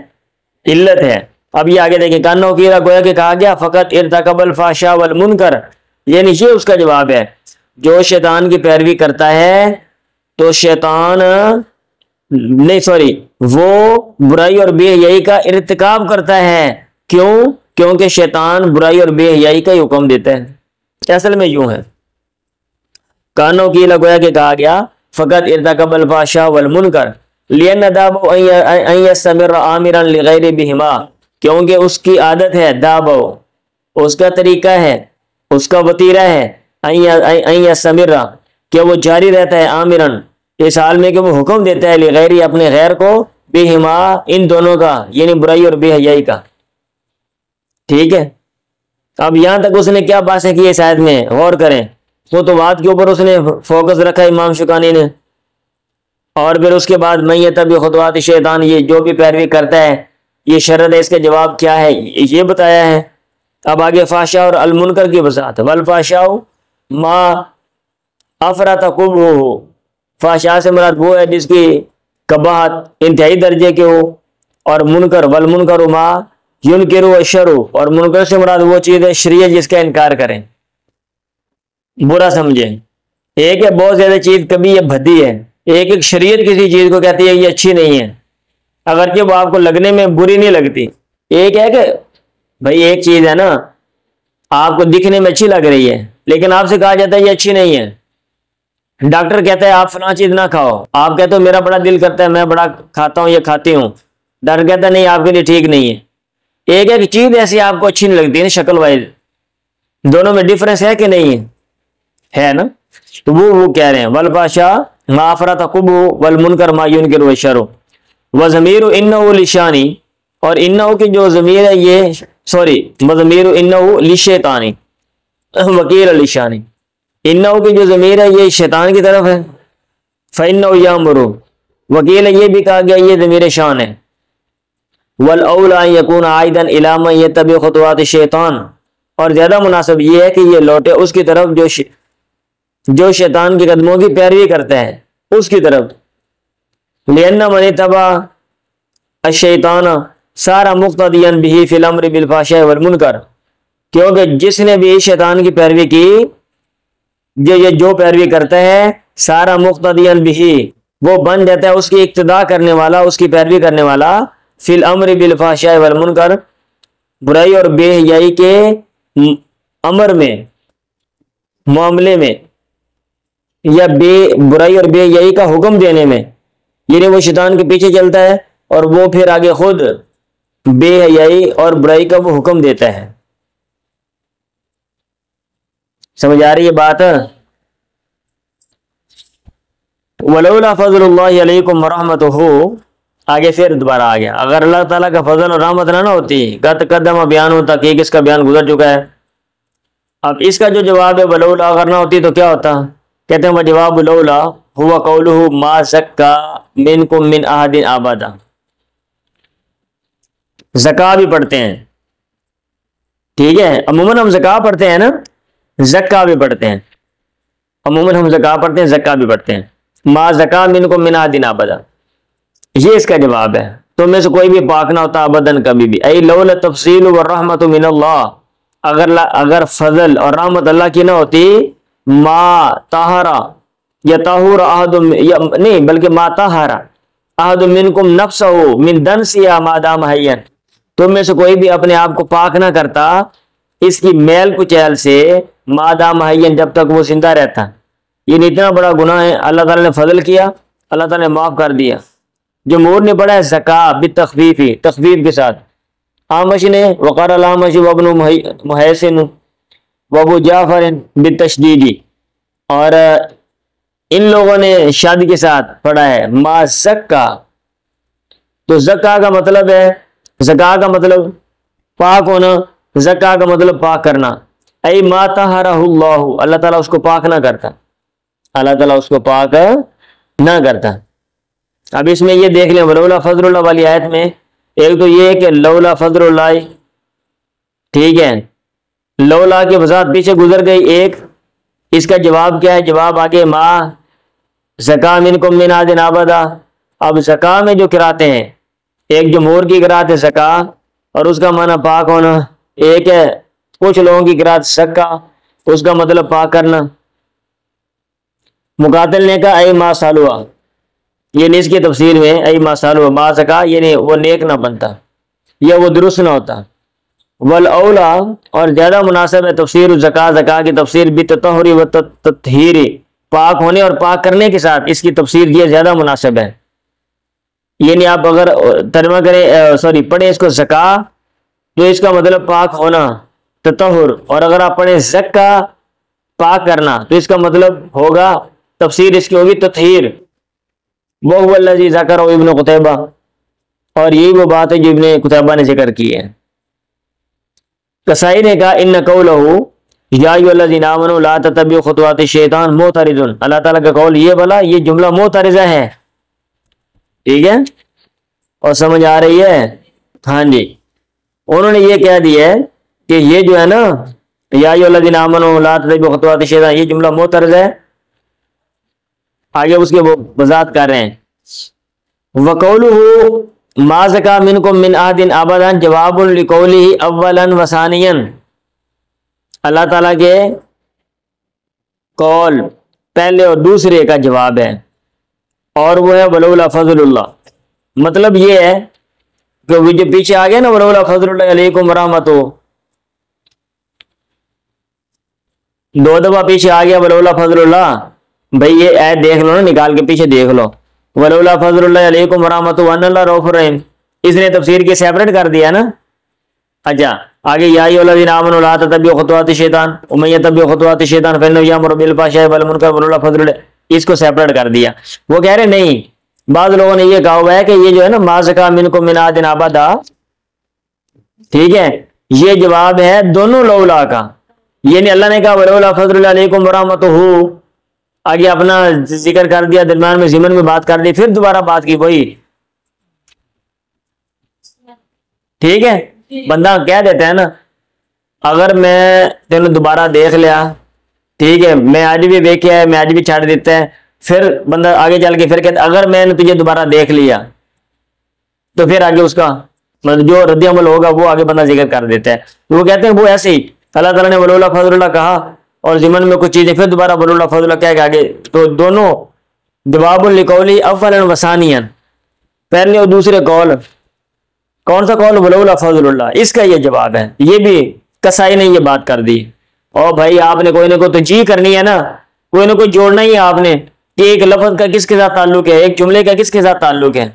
علت ہے۔ اب یہ آگے دیکھیں کانو کیرا گویا کہ کہا گیا فقط ارتکب الفحشاء والمنکر یعنی یہ اس کا جواب ہے، جو شیطان کی پیروی کرتا ہے تو شیطان نہیں وہ برائی اور بے حیائی کا ارتکاب کرتا ہے۔ کیوں؟ کیونکہ شیطان برائی اور بے حیائی کا ہی حکم دیتا ہے۔ اصل میں یوں ہے کانوں کی لگویا کہ کہا گیا فقط ارتکب الفحشاء والمنکر لأن دابو ان یستمر آمرا لغیر بہما، کیونکہ اس کی عادت ہے، دابو اس کا طریقہ ہے، اس کا وطیرہ ہے، ان یستمر کہ وہ جاری رہتا ہے، آمرن اس حال میں کہ وہ حکم دیتا ہے، لغیر اپنے غیر کو، بہما ان دونوں کا، یعنی برائی اور بے حیائی کا۔ ٹھیک ہے، اب یہاں تک اس نے کیا باتیں کی اس آیت میں غور کریں، خطوات کے اوپر اس نے فوکس رکھا امام شوکانی نے، اور پھر اس کے بعد من یتبع خطوات شیطان، یہ جو بھی پیروی کرتا ہے یہ شرط ہے، اس کا جواب کیا ہے یہ بتایا ہے۔ اب آگے فحشاء اور المنکر کی وضاحت، والفحشاء ما افرط قبحہ، فحشاء سے مراد وہ ہے جس کی قباحت انتہائی درجے کے ہو، اور منکر والمنکر ما ینکر الشرع، اور منکر سے مراد وہ چیز ہے شریعت جس کا انکار کریں، برا سمجھیں۔ ایک ہے بہت زیادہ چیز کبھی یہ بھدی ہے، ایک شریعت کسی چیز کو کہتی ہے یہ اچھی نہیں ہے، اگرچہ وہ آپ کو لگنے میں بری نہیں لگتی۔ ایک ہے کہ بھائی ایک چیز ہے نا آپ کو دکھنے میں اچھی لگ رہی ہے لیکن آپ سے کہا جاتا ہے یہ اچھی نہیں ہے۔ ڈاکٹر کہتا ہے آپ فلاں چیز نہ کھاؤ، آپ کہتے ہو میرا بڑا دل کرتا ہے میں بڑا کھاتا ہوں یا کھاتی ہوں، ڈاکٹر کہتا ہے نہیں آپ کے لیے ٹھیک نہیں ہے۔ ایک ایک چیز ایسی آپ کو اچھی نہیں لگتی ہے شکل وائز، دونوں میں ڈفرنس ہے کہ نہیں ہے نا؟ تو وہ کہہ رہے ہیں والفحشاء ما افرط قبحہ والمنکر ما ینکر الشرع وضمیر انہ لشانی، اور انہ کی جو ضمیر ہے یہ وضمیر انہ لشیطانی وکیل لشانی، انہ کی جو ضمیر ہے یہ شیطان کی طرف ہے، فانہ یامر، وکیل یہ بھی کہا گیا یہ ضمیر شان ہے، والاولی ان یکون عائدا الی من یتبع خطوات الشیطان، اور زیادہ مناسب یہ ہے کہ یہ لوٹے اس کی طرف جو شیطان کے قدموں کی پیروی کرتا ہے اس کی طرف، لأن من اتبع الشیطان صار مقتدیا به فی الامر بالفحشاء والمنکر، کیونکہ جس نے بھی شیطان کی پیروی کی، جو پیروی کرتا ہے سارا مقتدیا به وہ بن جاتا ہے اس کی اقتداء کرنے والا، اس کی پیروی کرنے والا، فی الامر بالفحشاء والمنکر برائی اور بے حیائی کے امر میں، معاملے میں، یا برائی اور بے حیائی کا حکم دینے میں، یعنی وہ شیطان کے پیچھے چلتا ہے اور وہ پھر آگے خود بے حیائی اور برائی کا وہ حکم دیتا ہے۔ سمجھ آ رہی ہے بات؟ ولولا فضل اللہ علیکم ورحمتہ، آگے پھر دوبارہ آ گیا، اگر اللہ تعالیٰ کا فضل اور رحمت نہ ہوتی، قد قدم بیان ہوتا کہ اس کا بیان گزر چکا ہے۔ اب اس کا جو جواب ہے ولولا اگر نہ ہوتی تو کیا ہوتا؟ کہتے ہیں وہ جواب لولا ہوا قولہ ما زکا منکم من احد ابدا، زکا بھی پڑھتے ہیں، ٹھیک ہے، عموماً ہم زکا پڑھتے ہیں نا، زکا بھی پڑھتے ہیں، عموماً ہم زکا پڑھتے ہیں زکا بھی پڑھتے ہیں، ما زکا منکم من احد ابدا، یہ اس کا جواب ہے، تم میں سے کوئی بھی پاک نہ ہوتا ابداً کبھی بھی، ای لولا تفصیل والرحمت من اللہ، اگر فضل اور رحمت اللہ کی نہ ہوتی، ما طہرا یا طہور احد، نہیں بلکہ ما طہرا احد منکم نفسہ من دنس یا ما دام حیا، تم میں سے کوئی بھی اپنے آپ کو پاک نہ کرتا اس کی میل کچیل سے، ما دام حیا جب تک وہ زندہ رہتا، یہ اتنا بڑا گناہ ہے، اللہ تعالیٰ نے فضل کیا، اللہ تعالیٰ نے معاف کر دیا۔ جمہور نے پڑھا ہے زکا بالتخفیفی، تخفیف کے ساتھ، آمش نے وقار الامش وابن محسن وابو جعفر بالتشدیدی، اور ان لوگوں نے شادی کے ساتھ پڑھا ہے ما زکا، تو زکا کا مطلب ہے، زکا کا مطلب پاک ہونا، زکا کا مطلب پاک کرنا، ای ما طہرہ اللہ، اللہ تعالیٰ اس کو پاک نہ کرتا، اللہ تعالیٰ اس کو پاک نہ کرتا۔ اب اس میں یہ دیکھ لیں ولولا فضل اللہ والی آیت میں، ایک تو یہ ہے کہ لولا فضل اللہ، ٹھیک ہے، لولا کی وضاحت پیچھے گزر گئی، ایک اس کا جواب کیا ہے، جواب آگے ما زکا منکم من احد ابدا۔ اب زکا میں جو قراتیں ہیں، ایک جمہور کی قرات ہے زکا اور اس کا معنی پاک ہونا، ایک ہے کچھ لوگوں کی قرات زکا اس کا مطلب پاک کرنا۔ مقاتل نے کہا اے ما سالوا، یعنی اس کی تفسیر میں اے ما سالوا ما زکا یعنی وہ نیک نہ بنتا یا وہ درست نہ ہوتا، والاولا اور زیادہ مناسب ہے تفسیر زکا، زکا کی تفسیر بالتطہر و تطہیر پاک ہونے اور پاک کرنے کے ساتھ اس کی تفسیر یہ زیادہ مناسب ہے. یعنی آپ اگر ترجمہ کریں پڑھیں اس کو زکا تو اس کا مطلب پاک ہونا تطہر، اور اگر آپ پڑھیں زکا پاک کرنا تو اس کا مطلب ہوگا تفسیر اس کی ہوگی تطہیر. وہ الذی ذکر ابن قتیبہ، اور یہی وہ بات ہے جو ابن قتیبہ نے ذکر کی ہے. کسائی نے کہا ان قولہ یا ایھا الذین آمنوا لا تتبعوا خطوات الشیطان معترض، اللہ تعالیٰ کا قول یہ بلا یہ جملہ معترضہ ہے. ٹھیک ہے اور سمجھ آ رہی ہے؟ ہاں جی، انہوں نے یہ کہہ دیا ہے کہ یہ جو ہے نا یا ایھا الذین آمنوا لا تتبعوا خطوات الشیطان یہ جملہ معترض ہے. آگے اس کے وضاحت کر رہے ہیں. وقولہ ما زکا منکم من احد ابدا جواب لقولہ اولا و ثانیا، اللہ تعالیٰ کے قول پہلے اور دوسرے کا جواب ہے، اور وہ ہے ولولا فضل اللہ. مطلب یہ ہے کہ وہ جو پیچھے آ گیا نا ولولا فضل اللہ علیکم ورحمتہ، دو دفعہ پیچھے آ گیا ولولا فضل اللہ. بھئی یہ آیت دیکھ لو نا، نکال کے پیچھے دیکھ لو. ولولا فضل اللہ علیکم ورحمتہ وان اللہ رؤوف الرحیم، اس نے تفسیر کی سیپریٹ کر دیا نا. اچھا آگے یا ایھا الذین آمنوا لا تتبعوا خطوات الشیطان ومن یتبع خطوات الشیطان فإنہ یأمر بالفحشاء والمنکر ولولا فضل اللہ، اس کو سیپریٹ کر دیا. وہ کہہ رہے نہیں، بعض لوگوں نے یہ کہا ہوا ہے کہ یہ جو ہے نا ما زکا منکم من احد ابدا، ٹھیک ہے، یہ جواب ہے دونوں لولا کا. یعنی اللہ نے کہا ولولا فضل اللہ علیکم ورحمتہ، آگے اپنا ذکر کر دیا، درمیان میں ضمن میں بات کر دی، پھر دوبارہ بات کی وہی. ٹھیک ہے، بندہ کہہ دیتا ہے نا اگر میں تینوں دوبارہ دیکھ لیا، ٹھیک ہے، میں آج بھی دیکھا ہے، میں آج بھی چھاڑ دیتا ہے، پھر بندہ آگے چل کے پھر کہتا اگر میں نے تجھے دوبارہ دیکھ لیا، تو پھر آگے اس کا مطلب جو رد عمل ہوگا وہ آگے بندہ ذکر کر دیتا ہے. وہ کہتے ہیں وہ ایسے ہی اللہ تعالیٰ نے ولولا فضل اللہ کہا اور ضمن میں کچھ چیزیں پھر دوبارہ ولولا فضل اللہ کہہ کے آگے، تو دونوں جواب لقولی اولا و ثانیا، پہلے اور دوسرے قول. کون سا قول؟ ولولا فضل اللہ، اس کا یہ جواب ہے. یہ بھی کسائی نے یہ بات کر دی. اور بھائی آپ نے کوئی نہ کوئی تجزیہ کرنی ہے نا، کوئی نہ کوئی جوڑنا ہی ہے آپ نے کہ ایک لفظ کا کس کے ساتھ تعلق ہے، ایک جملے کا کس کے ساتھ تعلق ہے.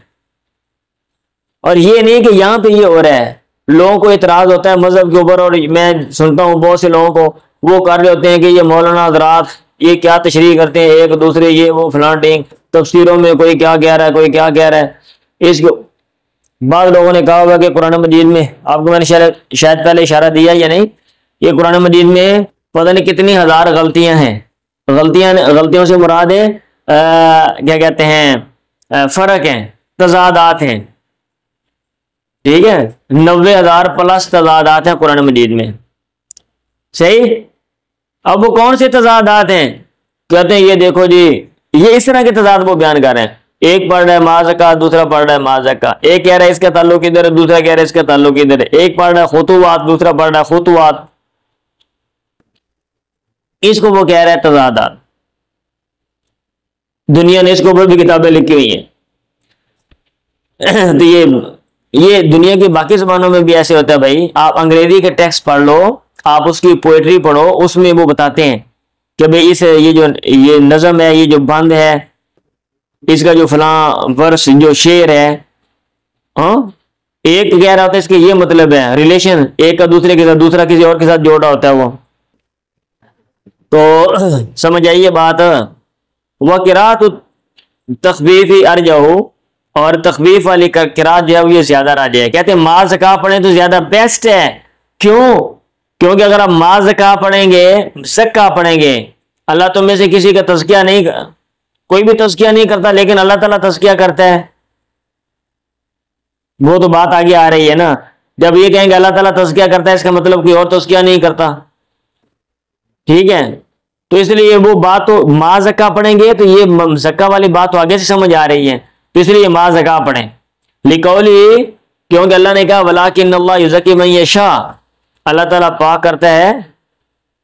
اور یہ نہیں کہ یہاں پہ یہ ہو رہا ہے، لوگوں کو اعتراض ہوتا ہے مذہب کے اوپر، اور میں سنتا ہوں بہت سے لوگوں کو وہ کر رہے ہوتے ہیں کہ یہ مولانا حضرات یہ کیا تشریح کرتے ہیں ایک دوسرے یہ وہ فلاں ٹینگ تفسیروں میں کوئی کیا کہہ رہا ہے کوئی کیا کہہ رہا ہے. اس کو بعض لوگوں نے کہا ہوگا کہ قرآن مجید میں، آپ کو میں نے شاید پہلے اشارہ دیا یا نہیں، یہ قرآن مجید میں پتہ نہیں کتنی ہزار غلطیاں ہیں. غلطیوں سے مراد ہے کیا کہتے ہیں فرق ہیں، تضادات ہیں. ٹھیک ہے، 90,000 پلس تضادات ہیں قرآن مجید میں. صحیح. اب وہ کون سے تضادات ہیں؟ کہتے ہیں یہ دیکھو جی یہ اس طرح کے تضاد وہ بیان کر رہے ہیں. ایک پڑھ رہا ہے ما زکا، دوسرا پڑھ رہا ہے ما زکا. ایک کہہ رہا ہے اس کا تعلق ادھر ہے، دوسرا کہہ رہا ہے اس کا تعلق ادھر ہے. ایک پڑھ رہا ہے خطوات، دوسرا پڑھ رہا ہے خطوات. اس کو وہ کہہ رہا ہے تضادات. دنیا نے اس کے اوپر بھی کتابیں لکھی ہوئی ہیں. تو یہ دنیا کی باقی زبانوں میں بھی ایسے ہوتا ہے. بھائی آپ انگریزی کے ٹیکسٹ پڑھ لو، آپ اس کی پوئٹری پڑھو، اس میں وہ بتاتے ہیں کہ بھئی یہ نظم ہے، یہ جو بند ہے، اس کا جو فلاں ورس جو شعر ہے، ہاں ایک کہہ رہا ہوتا ہے اس کے یہ مطلب ہے، ریلیشن ایک کا دوسرے کے ساتھ، دوسرا کسی اور کے ساتھ جوڑا ہوتا ہے وہ. تو سمجھ آئیے بات. وقرات تخفیف ارجح، اور تخفیف والی قرات جو ہے وہ یہ زیادہ راجح ہے. کہتے ہیں ما زکا پڑھیں تو زیادہ بیسٹ ہے. کیوں؟ کیونکہ اگر آپ ما زکا پڑھیں گے، زکا پڑھیں گے، اللہ تم میں سے کسی کا تزکیہ نہیں، کوئی بھی تزکیہ نہیں کرتا، لیکن اللہ تعالیٰ تزکیہ کرتا ہے. وہ تو بات آگے آ رہی ہے نا. جب یہ کہیں گے اللہ تعالیٰ تزکیہ کرتا ہے، اس کا مطلب کوئی اور تزکیہ نہیں کرتا. ٹھیک ہے، تو اس لیے وہ بات تو ما زکا پڑھیں گے تو یہ زکا والی بات تو آگے سے سمجھ آ رہی ہے، تو اس لیے ما زکا پڑھیں. لقولی، کیونکہ اللہ نے کہا ولیکن اللہ یزکی من یشاء، اللہ تعالیٰ پاک کرتا ہے،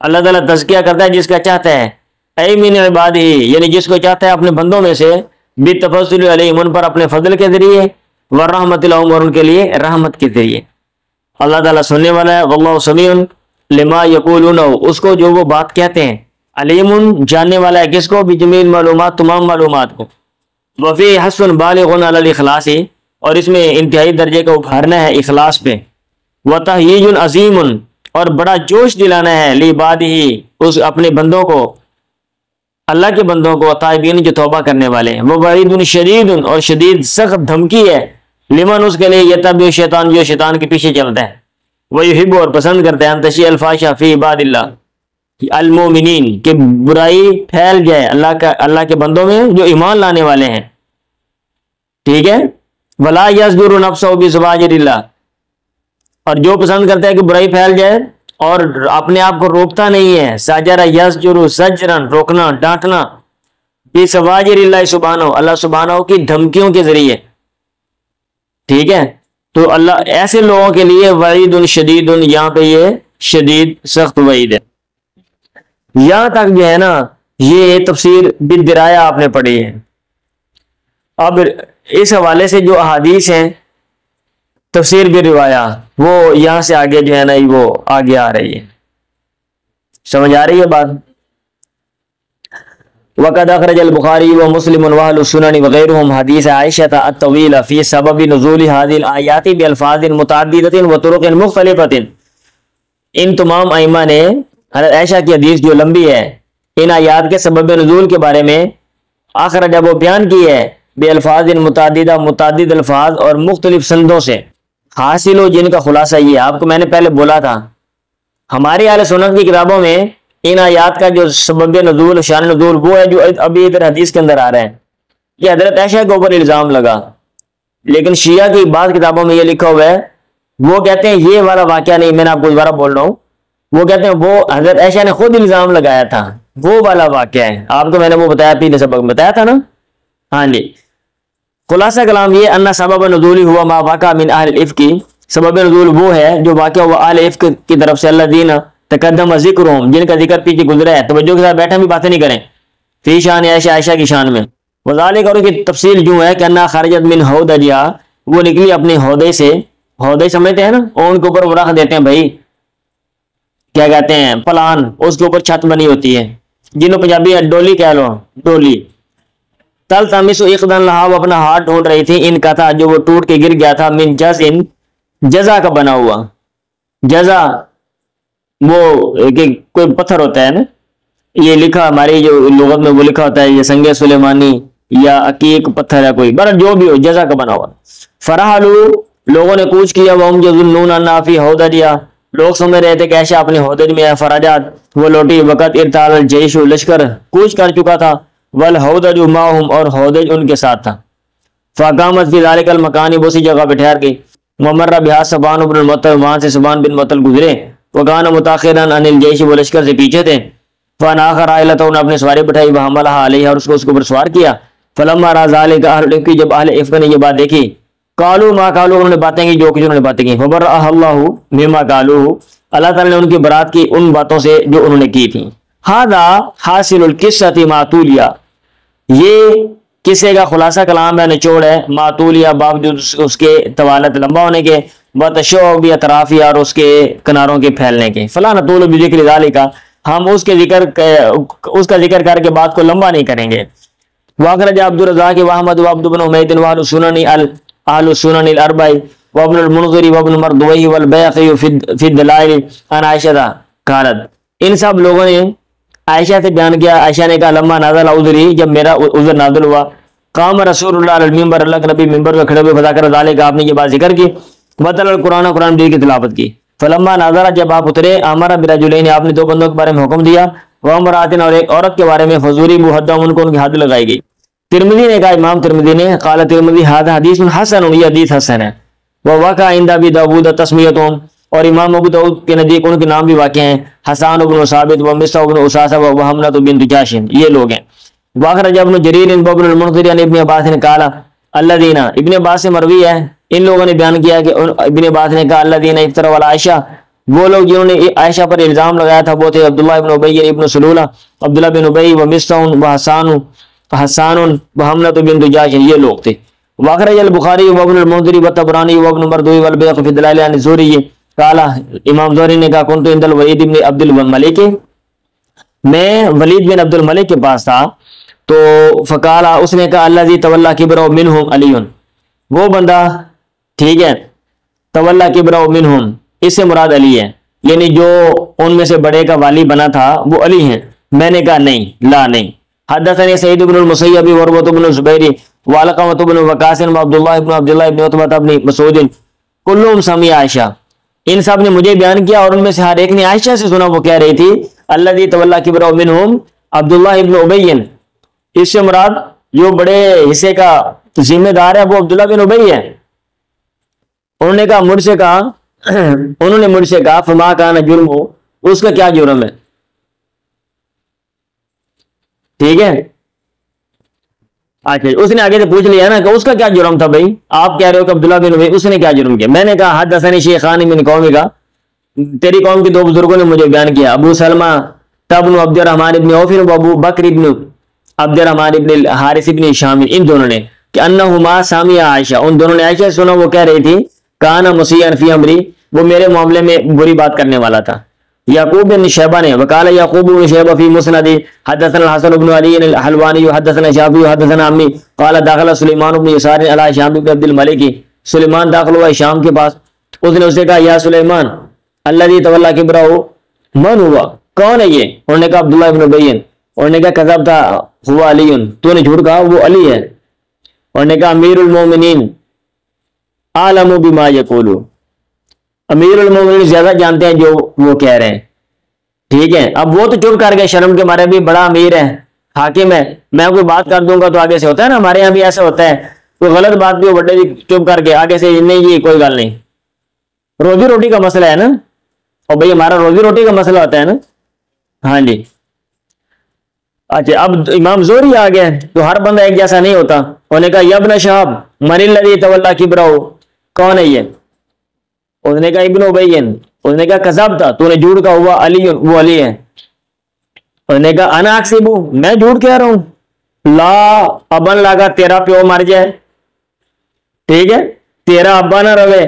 اللہ تعالیٰ تزکیہ کرتا ہے جس کا چاہتا ہے. اے من عبادہ، یعنی جس کو چاہتا ہے اپنے بندوں میں سے، بالتفضل علیہم، ان پر اپنے فضل کے ذریعے، ورحمت لہم، اور ان کے لیے رحمت کے ذریعے. اللہ تعالیٰ سننے والا ہے. واللہ سمیع لما یقولون، اس کو جو وہ بات کہتے ہیں علیم جاننے والا ہے کس کو؟ بجمیل معلومات تمام معلومات کو. وفی حسن بالغ علی الاخلاص اور اس میں انتہائی درجے کا ابھارنا ہے اخلاص پہ. وتحییج عظیم اور بڑا جوش دلانا ہے لعبادہ اس اپنے بندوں کو اللہ کے بندوں کو تائبین جو توبہ کرنے والے ہیں. ووعید شدید اور شدید سخت دھمکی ہے لمن اس کے لیے یتبع شیطان جو شیطان کے پیچھے چلتا ہے. ویحب اور پسند کرتا ہے ان تشیع الفاحشہ فی عباد اللہ المومنین کہ برائی پھیل جائے اللہ کے بندوں میں جو ایمان لانے والے ہیں. ٹھیک ہے. ولا یزجر نفسہ بزواجر اللہ اور جو پسند کرتا ہے کہ برائی پھیل جائے اور اپنے آپ کو روکتا نہیں ہے. ساجر یزجر زجرن روکنا ڈانٹنا بزواجر اللہ سبحانہ اللہ سبحانہ کی دھمکیوں کے ذریعے. ٹھیک ہے. تو اللہ ایسے لوگوں کے لیے وعید شدید یہاں پہ یہ شدید سخت وعید ہے. یہاں تک جو ہے نا یہ تفسیر بالدرایا آپ نے پڑھی ہے. اب اس حوالے سے جو احادیث ہیں تفسیر بالروایا وہ یہاں سے آگے جو ہے نا وہ آگے آ رہی ہے. سمجھ آ رہی ہے بات؟ وقد اخرج البخاری ومسلم واهل السنن وغيرهم حدیث عائشہ الطویلہ فی سبب نزول هذه الآیات بالفاظ متعددۃ وطرق مختلفۃ. ان تمام ائمہ نے حضرت عائشہ کی حدیث جو لمبی ہے ان آیات کے سبب نزول کے بارے میں اخرج وہ بیان کی ہے بالفاظ متعددہ متعدد الفاظ اور مختلف سندوں سے. حاصل ہو جن کا خلاصہ یہ آپ کو میں نے پہلے بولا تھا ہماری اہل سنت کی کتابوں میں ان آیات کا جو سبب نزول شان نزول وہ ہے جو ابھی ادھر حدیث کے اندر آ رہا ہے. یہ حضرت عائشہ کے اوپر الزام لگا لیکن شیعہ کی بعض کتابوں میں یہ لکھا ہوا ہے وہ کہتے ہیں یہ والا واقعہ نہیں. میں نے آپ کو دوبارہ بول رہا ہوں وہ کہتے ہیں وہ حضرت عائشہ نے خود الزام لگایا تھا وہ والا واقعہ ہے. آپ کو میں نے وہ بتایا پہلے سبق میں بتایا تھا نا. ہاں جی. خلاصہ کلام یہ ان سبب نزول ہوا ما واقع من اہل الافک سبب نزول وہ ہے جو واقع ہوا اہل افک کی طرف سے الذین تقدم ذکرہم جن کا ذکر پیچھے گزرا ہے. توجہ کے ساتھ بیٹھے بھی باتیں نہیں کریں. فی شان عائشہ عائشہ کی شان میں. وذالک اور کی تفصیل جو ہے کہ انہا خرجت من ہودجہ وہ نکلی اپنے ہودے سے. ہودے سمجھتے ہیں نا اون کے اوپر وہ رکھ دیتے ہیں بھائی کیا کہتے ہیں پلان اس کے اوپر چھت بنی ہوتی ہے جنہوں پنجابی ڈولی کہہ لو ڈولی. تل تمس اقدن لہا وہ اپنا ہاتھ ڈھونڈ رہی تھی ان کا تھا جو وہ ٹوٹ کے گر گیا تھا من جزن جزا کا بنا ہوا. جزا وہ کہ کوئی پتھر ہوتا ہے نا یہ لکھا ہماری جو لغت میں وہ لکھا ہوتا ہے یہ سنگ سلیمانی یا عقیق پتھر ہے کوئی بر جو بھی ہو جزا کا بنا ہوا. فرحلو لوگوں نے کوچ کیا وہ یظنون انہا فی ہودجہ لوگ سمجھ رہے تھے کہ عائشہ اپنے ہودج میں ہے. فراجات وہ لوٹی وقت ارتال الجیش لشکر کوچ کر چکا تھا. والہودج معہم اور ہودج ان کے ساتھ تھا. فاقامت فی ذالک المکان وہ اسی جگہ پہ ٹھہر گئی. ومر بہا سبحان بن المعطل وہاں سے سبحان بن معطل گزرے. وکان متاخرا عن الجیش وہ لشکر سے پیچھے تھے. فناخر عائلتہ انہوں نے اپنے سواری بٹھائی وحملها علیہ اور اس کو اوپر سوار کیا. فلما را ذالک اہل الافک جب اہل افک نے یہ بات دیکھی قالوا ما قالوا انہوں نے باتیں کی جو کچھ انہوں نے باتیں کی. فبرأہ اللہ مما قالوا اللہ تعالی نے ان کی برات کی ان باتوں سے جو انہوں نے کی تھی. ھذا حاصل القصۃ ماتولیہ یہ قصے کا خلاصہ کلام ہے نچوڑ ہے ماتولیہ باوجود اس کے طوالت لمبا ہونے کے بتشعب اطرافیہ اور اس کے کناروں کے پھیلنے کے. فلا نطول بذکر ذالک ہم اس کا ذکر کر کے بات کو لمبا نہیں کریں گے. واخرج عبد الرزاق واحمد وعبد بن حمید واہل السنن اہل السنن الاربع وابن المنذر وابن مردوی والبیہقی فی الدلائل عن عائشہ قالت ان سب لوگوں نے عائشہ سے بیان کیا. عائشہ نے کہا لما نازل عذری جب میرا عذر نازل ہوا قام رسول اللہ علیہ المنبر اللہ کے نبی منبر پہ کھڑے ہوئے فذکر ذالک آپ نے یہ بات ذکر کی. وتلا القرآن قرآن کی تلاوت کی. فلما نازل جب آپ اترے امر برجلین آپ نے دو بندوں کے بارے میں حکم دیا وامرأۃ اور ایک عورت کے بارے میں فضوری بحدہم ان کو ان کی حد لگائی گئی. ترمذی نے کہا امام ترمذی نے قال ترمذی ھذا حدیث حسن یہ حدیث حسن ہے. وواقع عند ابی داؤد تسمیتهم اور امام ابو داؤد کے نزدیک ان کے نام بھی واقع ہیں حسان بن ثابت و مصعب بن اساسہ و حملۃ بنت جاش یہ لوگ ہیں. واخرج ابن جریر بن المنذر عن ابن عباس نے کہا الذین ابن عباس سے مروی ہے ان لوگوں نے بیان کیا کہ ابن عباس نے کہا الذین افتروا علی عائشہ وہ لوگ جنہوں نے عائشہ پر الزام لگایا تھا وہ تھے عبداللہ ابن ابی ابن سلولہ عبداللہ بن ابی و مصعب و حسان و حملۃ بنت جاش یہ لوگ تھے. واخرج البخاری وابن المنذر والطبرانی وابن مردوی والبیہقی فی الدلائل عن الزہری قال امام زہری نے کہا کنت عند الولید بن عبد الملک میں ولید بن عبد الملک کے پاس تھا تو فقالا اس نے کہا الذی تولی کبرہ منہم علی، وہ بندہ ٹھیک ہے تولی کبرہ منہم اس سے مراد علی ہے، یعنی جو ان میں سے بڑے کا والی بنا تھا وہ علی ہیں۔ میں نے کہا نہیں، لا نہیں۔ حدثني سعید بن المسیب وعروۃ بن الزبیر وعلقمۃ بن وقاص وعبد اللہ بن عتبہ بن مسعود کلهم سمع عائشہ، ان سب نے مجھے بیان کیا اور ان میں سے ہر ایک نے عائشہ سے سنا، وہ کہہ رہی تھی الذی تولی کبرہ منہم عبداللہ ابن ابی، اس سے مراد جو بڑے حصے کا ذمہ دار ہے وہ عبداللہ بن ابی ہے۔ انہوں نے مجھ سے کہا فما کان جرم ہو، اس کا کیا جرم ہے؟ ٹھیک ہے، اچھا اس نے آگے سے پوچھ لیا نا کہ اس کا کیا جرم تھا بھائی، آپ کہہ رہے ہو کہ عبداللہ بن ابی اس نے کیا جرم کیا؟ میں نے کہا حدثنی شیخان من قومی کا، تیری قوم کے دو بزرگوں نے مجھے بیان کیا، ابو سلمہ تبن عبد الرحمن ابن عوف و ابو بکر ابن عبد الرحمن ابن الحارث ابن ہشام، ان دونوں نے کہ انہما سامع عائشہ، ان دونوں نے عائشہ سنا، وہ کہہ رہی تھی کانا مسیئا فی امری، وہ میرے معاملے میں بری بات کرنے والا تھا۔ یعقوب بن شیبہ نے وقال یعقوب بن شیبہ فی مسند حدثنا الحسن بن علی الحلوانی حدثنا شافعی حدثنا عمی قال داخل سلیمان بن یسار علی ہشام بن عبد الملک، سلیمان داخل ہوا ہشام کے پاس، اس نے اسے کہا یا سلیمان الذی تولی کبرہ من ہوا، کون ہے یہ؟ انہوں نے کہا عبداللہ ابن ابی، انہوں نے کہا کذبت ہوا علی، تو نے جھوٹ کہا وہ علی ہے۔ انہوں نے کہا امیر المومنین عالم بما یقول، امیر المومنین زیادہ جانتے ہیں جو وہ کہہ رہے ہیں، ٹھیک ہے۔ اب وہ تو چپ کر گئے شرم کے مارے، بھی بڑا امیر ہے حاکم ہے، میں کوئی بات کر دوں گا تو آگے سے ہوتا ہے نا، ہمارے یہاں بھی ایسا ہوتا ہے، کوئی غلط بات بھی ہو بڑے بھی چپ کر کے آگے سے نہیں جی کوئی گل نہیں، روزی روٹی کا مسئلہ ہے نا، اور بھائی ہمارا روزی روٹی کا مسئلہ ہوتا ہے نا، ہاں جی۔ اچھا اب امام زہری آ گیا تو ہر بندہ ایک جیسا نہیں ہوتا، انہوں نے کہا یا ابن شہاب من الذی تولی کبرہ، کون ہے یہ؟ اس نے کہا ابن ابی، اس نے کہا کذب تھا، تو نے جھوٹ کہا ہوا علی، وہ علی ہے۔ اس نے کہا انا اکسب، میں جھوٹ کہہ رہا ہوں، لا ابن لگا تیرا پیو مر جائے، ٹھیک ہے، تیرا ابا نہ رہے،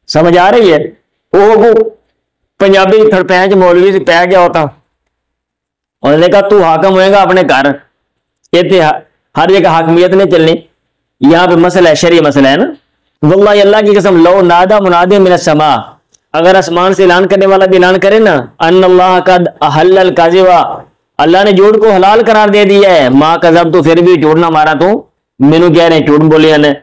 سمجھ آ رہی ہے؟ وہ پنجابی تھڑ پینچ مولوی سے پہ گیا ہوتا، انہوں نے کہا تو حاکم ہوئے گا اپنے گھر، یہ ہر جگہ حاکمیت نہیں چلنی، یہاں پہ مسئلہ ہے، شرعی مسئلہ ہے نا۔ واللہ اللہ کی قسم لو نادا منادی من السماء، اگر آسمان سے اعلان کرنے والا بھی اعلان کرے نا ان اللہ قد احل الکذب، اللہ نے جھوٹ کو حلال قرار دے دیا ہے، ما کذب، تو پھر بھی جھوٹ نہ مارا تو مینوں کہہ رہے ہیں جھوٹ بولیا نے۔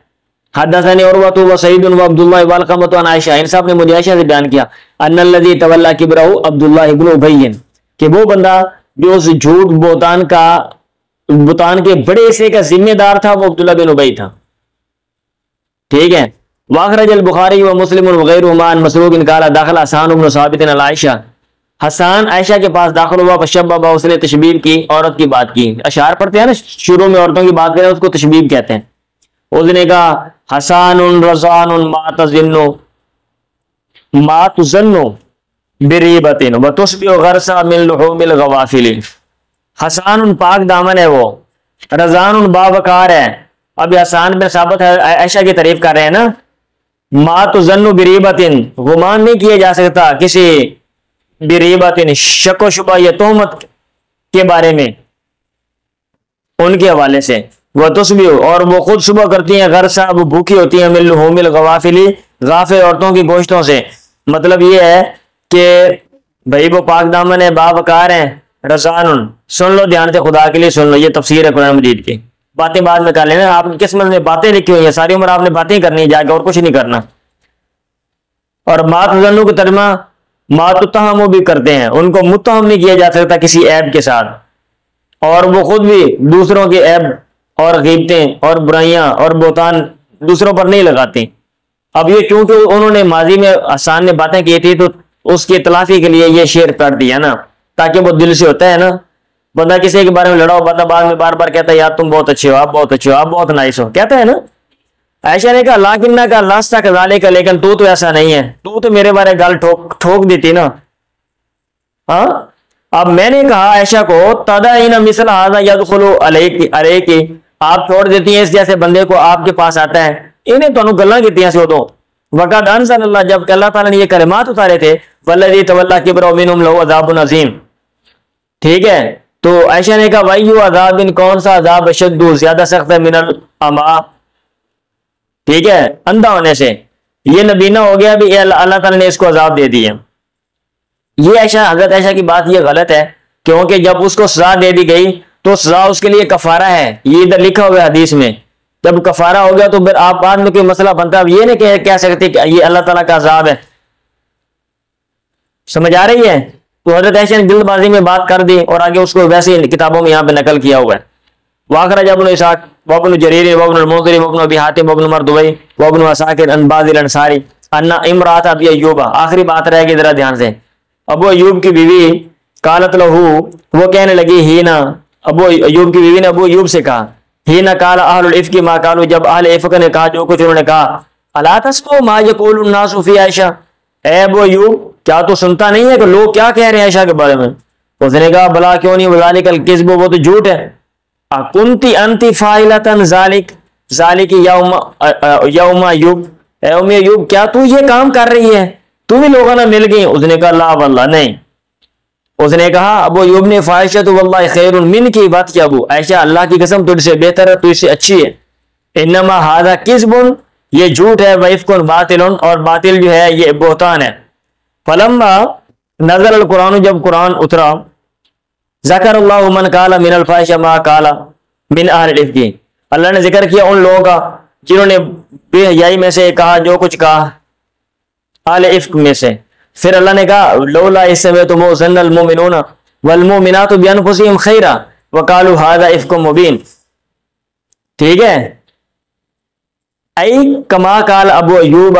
حدثني عروۃ و سعید و عبداللہ والقمۃ عن عائشہ، ان سب نے مجھے عائشہ سے بیان کیا ان الذی تولی کبرہ عبداللہ ابن ابی، کہ وہ بندہ جو اس جھوٹ بہتان کے بڑے حصے کا ذمہ دار تھا وہ عبداللہ بن ابی تھا، ٹھیک ہے۔ واخرج البخاری و مسلم وغیرہما عن مسروق قال داخل حسان بن ثابت علی عائشہ، حسان عائشہ کے پاس داخل ہوا، فشبہ اس نے تشبیہ کی، عورت کی بات کی، اشعار پڑھتے ہیں نا شروع میں عورتوں کی بات کریں اس کو تشبیہ کہتے ہیں۔ اس نے کہا حسان رضان ما تظن بریبت وتشبہ غرسا من لحوم الغوافل، حسان پاک دامن ہے، وہ رضان باوقار ہے۔ اب حسان بن ثابت عائشہ کی تعریف کر رہے ہیں نا، ما تظن بریبت، گمان نہیں کیا جا سکتا کسی بریبت، شک و شبہ یا تہمت کے بارے میں ان کے حوالے سے، وہ تصبح، اور وہ خود صبح کرتی ہیں، غرسا وہ بھوکی ہوتی ہیں، من لحوم الغوافل، غافل عورتوں کی گوشتوں سے۔ مطلب یہ ہے کہ بھائی وہ پاک دامن ہے، باوقار ہیں، رضان، سن لو دھیان سے، خدا کے لیے سن لو، یہ تفسیر ہے قرآن مجید کی، باتیں بعد میں کر لینا، آپ کی قسمت میں باتیں لکھی ہوئی ہیں، ساری عمر آپ نے باتیں کرنی جا کے اور کچھ نہیں کرنا۔ اور ما تظنو کی ترجمہ ما تتہمو بھی کرتے ہیں، ان کو متہم نہیں کیا جا سکتا کسی عیب کے ساتھ، اور وہ خود بھی دوسروں کے عیب اور غیبتیں اور برائیاں اور بہتان دوسروں پر نہیں لگاتی۔ اب یہ چونکہ انہوں نے ماضی میں حسان نے باتیں کی تھی تو اس کی تلافی کے لیے یہ شعر پڑھ دیا نا، تاکہ وہ دل سے ہوتا ہے نا، بندہ کسی کے بارے میں لڑاؤ، بندہ بعد میں بار بار کہتا ہے یار تم بہت اچھے ہو، آپ بہت اچھے ہو، آپ بہت نائس ہو، کہتا ہے نا۔ عائشہ نے کہا لیکن نہ کہا لاستا کذالک، لیکن تو ایسا نہیں ہے، تو میرے بارے گل ٹھوک دیتی نا۔ ہاں اب میں نے کہا عائشہ کو تدعین مثل ھذا یدخل علیک، آپ چھوڑ دیتی ہیں اس جیسے بندے کو آپ کے پاس آتا ہے، انہیں تو گلاں کیتیاں سی ادوں، وقد انزل اللہ، جب کہ اللہ تعالیٰ نے یہ کلمات اتارے تھے والذی تولی کبرہ منہم لہ عذاب عظیم، ٹھیک ہے، تو عائشہ نے کہا وَأَيُّ عَذَابٍ، کون سا عذاب اشد زیادہ سخت ہے، من العمیٰ، ٹھیک ہے، اندھا ہونے سے، یہ نبینا ہو گیا بھی اللہ تعالیٰ نے اس کو عذاب دے دیا۔ یہ عائشہ، حضرت عائشہ کی بات یہ غلط ہے، کیونکہ جب اس کو سزا دے دی گئی تو سزا اس کے لیے کفارہ ہے، یہ ادھر لکھا ہوا ہے حدیث میں، جب کفارہ ہو گیا تو پھر آپ بعد میں کوئی مسئلہ بنتا ہے، یہ نہیں کہہ سکتے کہ یہ اللہ تعالیٰ کا عذاب ہے۔ سمجھ آ رہی ہے؟ تو حضرت عائشہ نے جلد بازی میں بات کر دی اور آگے اس کو ویسے ہی کتابوں میں یہاں پہ نقل کیا ہوا ہے۔ واخرج ابن اسحاق وابن جریر وابن المنذر وابن ابی حاتم وابن مردوی وابن عساکر عن بعض الانصاری ان امرأۃ ابی ایوب، آخری بات رہے گی ذرا دھیان سے، ابو ایوب کی بیوی قالت لہو، وہ کہنے لگی، ہی نا، ابو ایوب کی بیوی نے ابو ایوب سے کہا، ہی نا قال اہل الافک ما قالوا، جب اہل افک نے کہا جو کچھ انہوں نے کہا، الا تسمع ما یقول الناس فی عائشہ، اے ابو ایوب کیا تو سنتا نہیں ہے کہ لوگ کیا کہہ رہے ہیں عائشہ کے بارے میں؟ اس نے کہا بلا کیوں نہیں، وذالک الکذب، وہ تو جھوٹ ہے، کنتی انتی فاعلۃ ذالک ذالک یا ام ایوب، اے ام ایوب کیا تو یہ کام کر رہی ہے، تو بھی لوگوں نے مل گئی؟ اس نے کہا لا واللہ، نہیں۔ اس نے کہا ابو ایوب نے فاحشۃ واللہ خیر من کی بات کیا، ابو عائشہ اللہ کی قسم تجھ سے بہتر ہے، تجھ سے اچھی ہے، انما ھذا کذب، یہ جھوٹ ہے، وافک باطل، اور باطل جو ہے یہ بہتان ہے۔ فلما نزل القرآن، جب قرآن اترا، ذکر اللہ من قال من الفاحشہ ما قال من اہل الافک، اللہ نے ذکر کیا ان لوگوں کا جنہوں نے بے حیائی میں سے کہا جو کچھ کہا اہل افک میں سے۔ پھر اللہ نے کہا لولا اذ سمعتموہ ظن المؤمنون والمؤمنات بانفسہم خیرا وقالوا ھذا افک مبین، ٹھیک ہے، ای کما قال ابو ایوب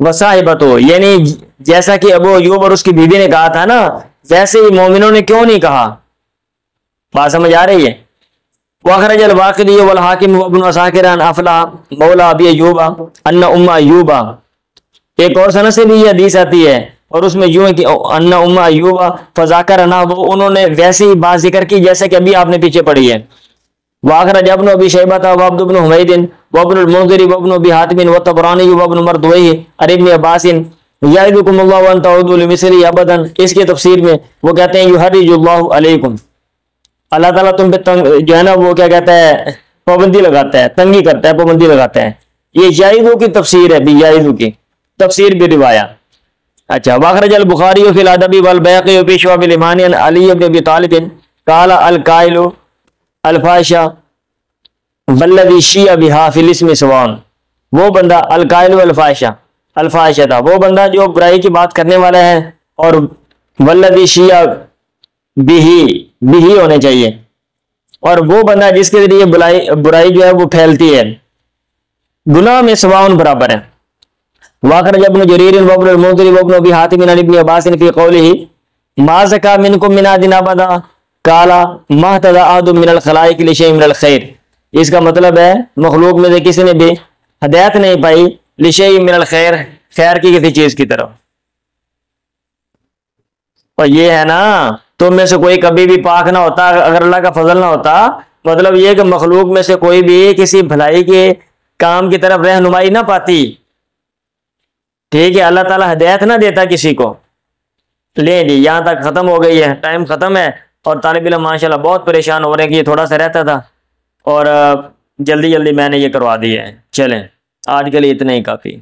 وصاحبتہ، یعنی جیسا کہ ابو ایوب اور اس کی بیوی نے کہا تھا نا، ویسے ہی مومنوں نے کیوں نہیں کہا؟ بات سمجھ آ رہی ہے؟ واخرج الواقدی والحاکم وابن عساکر عن افلا مولا ابی ایوب ان ام ایوب، ایک اور سند سے بھی یہ حدیث آتی ہے اور اس میں یوں ہے کہ ان ام ایوب فذاکرنا، وہ انہوں نے ویسے ہی بات ذکر کی جیسے کہ ابھی آپ نے پیچھے پڑھی ہے۔ واخرج ابن ابی شیبہ وعبد بن حمید وابن المنذر وابن ابی حاتم والطبرانی وابن مردوی عن ابن عباس یعظکم اللہ ان تعودوا لمثلہ ابدا، اس کے تفسیر میں وہ کہتے ہیں یحرج اللہ علیکم، اللہ تعالیٰ تم پہ جو ہے نا وہ کیا کہتا ہے، پابندی لگاتا ہے، تنگی کرتا ہے، پابندی لگاتا ہے۔ یہ جائزوں کی تفسیر ہے بھی، جائزوں کی تفسیر بھی روایا۔ اچھا، واخرج البخاری فی الادب والبیہقی فی شعب الایمان عن علی بن ابی طالب قال القائل الفاحشہ والذی شیع بہا فی الاسم سواء، وہ بندہ القائل الفاحشہ، الفاحشہ تھا وہ بندہ جو برائی کی بات کرنے والا ہے، اور والذی شیع بھی ہونے چاہیے، اور وہ بندہ جس کے ذریعے برائی جو ہے وہ پھیلتی ہے، گناہ میں سواء برابر ہے۔ واخرج ابن جریر وابن المنذر وابن ابی حاتم عن ابن عباس فی قولہ ما زکا منکم من احد ابدا قال ما اهتدى احد من الخلائق لشیء من الخیر، اس کا مطلب ہے مخلوق میں سے کسی نے بھی ہدایت نہیں پائی لشیء من الخیر، خیر کی کسی چیز کی طرف۔ اور یہ ہے نا، تم میں سے کوئی کبھی بھی پاک نہ ہوتا اگر اللہ کا فضل نہ ہوتا، مطلب یہ کہ مخلوق میں سے کوئی بھی کسی بھلائی کے کام کی طرف رہنمائی نہ پاتی، ٹھیک ہے، اللہ تعالیٰ ہدایت نہ دیتا کسی کو۔ لیں جی، یہاں تک ختم ہو گئی ہے، ٹائم ختم ہے، اور طالب علم ماشاءاللہ بہت پریشان ہو رہے ہیں کہ یہ تھوڑا سا رہتا تھا اور جلدی میں نے یہ کروا دیا ہے۔ چلیں آج کے لیے اتنا ہی کافی۔